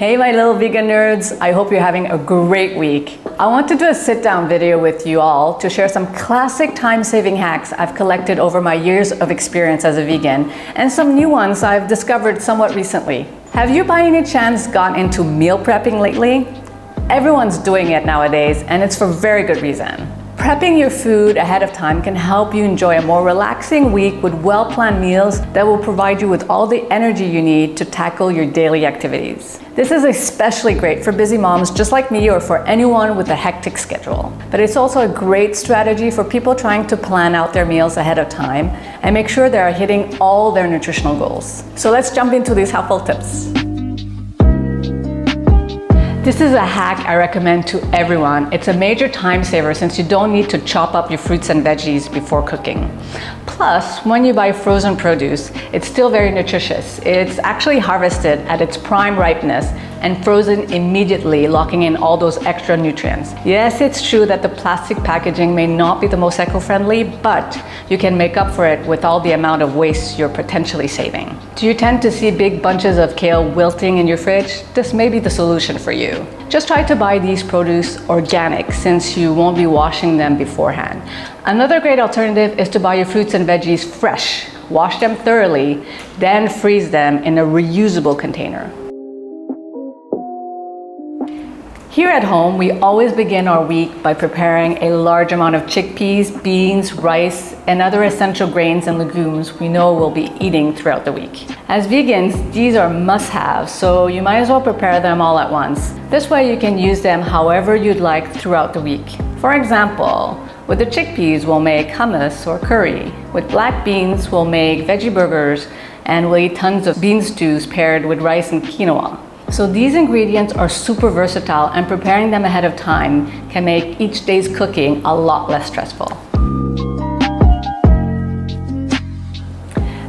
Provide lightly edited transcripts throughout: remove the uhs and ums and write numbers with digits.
Hey my little vegan nerds, I hope you're having a great week. I want to do a sit-down video with you all to share some classic time-saving hacks I've collected over my years of experience as a vegan, and some new ones I've discovered somewhat recently. Have you by any chance gotten into meal prepping lately? Everyone's doing it nowadays, and it's for very good reason. Prepping your food ahead of time can help you enjoy a more relaxing week with well-planned meals that will provide you with all the energy you need to tackle your daily activities. This is especially great for busy moms just like me or for anyone with a hectic schedule. But it's also a great strategy for people trying to plan out their meals ahead of time and make sure they are hitting all their nutritional goals. So let's jump into these helpful tips. This is a hack I recommend to everyone. It's a major time saver since you don't need to chop up your fruits and veggies before cooking. Plus, when you buy frozen produce, it's still very nutritious. It's actually harvested at its prime ripeness and frozen immediately, locking in all those extra nutrients. Yes, it's true that the plastic packaging may not be the most eco-friendly, but you can make up for it with all the amount of waste you're potentially saving. Do you tend to see big bunches of kale wilting in your fridge? This may be the solution for you. Just try to buy these produce organic since you won't be washing them beforehand. Another great alternative is to buy your fruits and veggies fresh. Wash them thoroughly, then freeze them in a reusable container. Here at home, we always begin our week by preparing a large amount of chickpeas, beans, rice, and other essential grains and legumes we know we'll be eating throughout the week. As vegans, these are must-haves, so you might as well prepare them all at once. This way you can use them however you'd like throughout the week. For example, with the chickpeas, we'll make hummus or curry. With black beans, we'll make veggie burgers, and we'll eat tons of bean stews paired with rice and quinoa. So these ingredients are super versatile, and preparing them ahead of time can make each day's cooking a lot less stressful.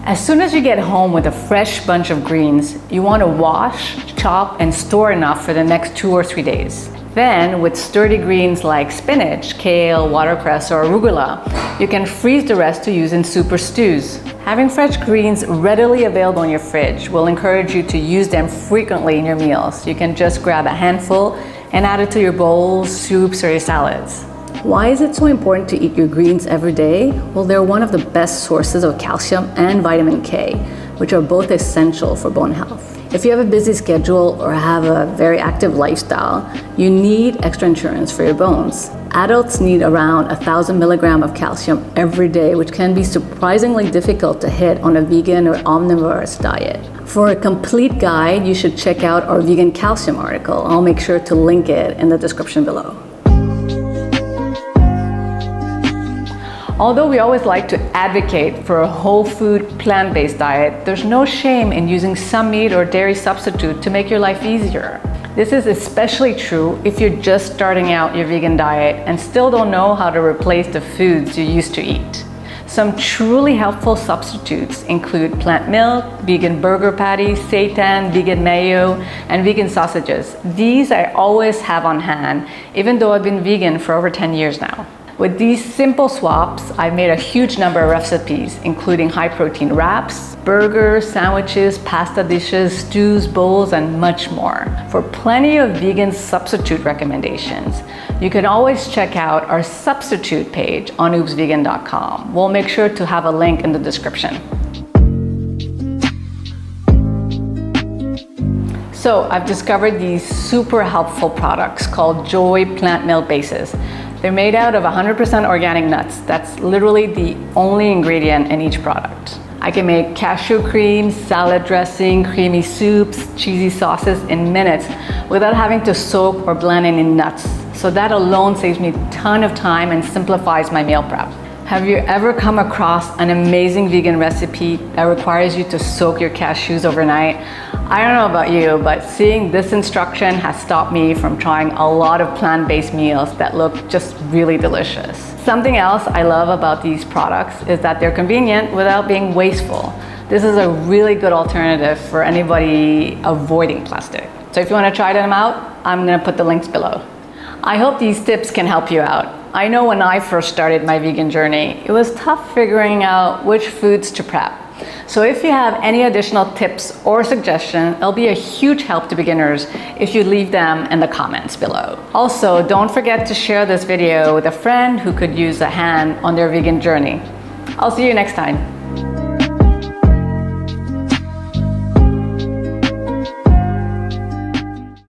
As soon as you get home with a fresh bunch of greens, you want to wash, chop, and store enough for the next 2 or 3 days. Then, with sturdy greens like spinach, kale, watercress, or arugula, you can freeze the rest to use in soup or stews. Having fresh greens readily available in your fridge will encourage you to use them frequently in your meals. You can just grab a handful and add it to your bowls, soups, or your salads. Why is it so important to eat your greens every day? Well, they're one of the best sources of calcium and vitamin K, which are both essential for bone health. If you have a busy schedule or have a very active lifestyle, you need extra insurance for your bones. Adults need around 1,000 milligrams of calcium every day, which can be surprisingly difficult to hit on a vegan or omnivorous diet. For a complete guide, you should check out our vegan calcium article. I'll make sure to link it in the description below. Although we always like to advocate for a whole food, plant-based diet, there's no shame in using some meat or dairy substitute to make your life easier. This is especially true if you're just starting out your vegan diet and still don't know how to replace the foods you used to eat. Some truly helpful substitutes include plant milk, vegan burger patties, seitan, vegan mayo, and vegan sausages. These I always have on hand, even though I've been vegan for over 10 years now. With these simple swaps, I've made a huge number of recipes, including high-protein wraps, burgers, sandwiches, pasta dishes, stews, bowls, and much more. For plenty of vegan substitute recommendations, you can always check out our substitute page on oopsvegan.com. We'll make sure to have a link in the description. So I've discovered these super helpful products called Joy Plant Milk Bases. They're made out of 100% organic nuts. That's literally the only ingredient in each product. I can make cashew cream, salad dressing, creamy soups, cheesy sauces in minutes without having to soak or blend any nuts. So that alone saves me a ton of time and simplifies my meal prep. Have you ever come across an amazing vegan recipe that requires you to soak your cashews overnight? I don't know about you, but seeing this instruction has stopped me from trying a lot of plant-based meals that look just really delicious. Something else I love about these products is that they're convenient without being wasteful. This is a really good alternative for anybody avoiding plastic. So if you want to try them out, I'm going to put the links below. I hope these tips can help you out. I know when I first started my vegan journey, it was tough figuring out which foods to prep. So if you have any additional tips or suggestions, it'll be a huge help to beginners if you leave them in the comments below. Also, don't forget to share this video with a friend who could use a hand on their vegan journey. I'll see you next time.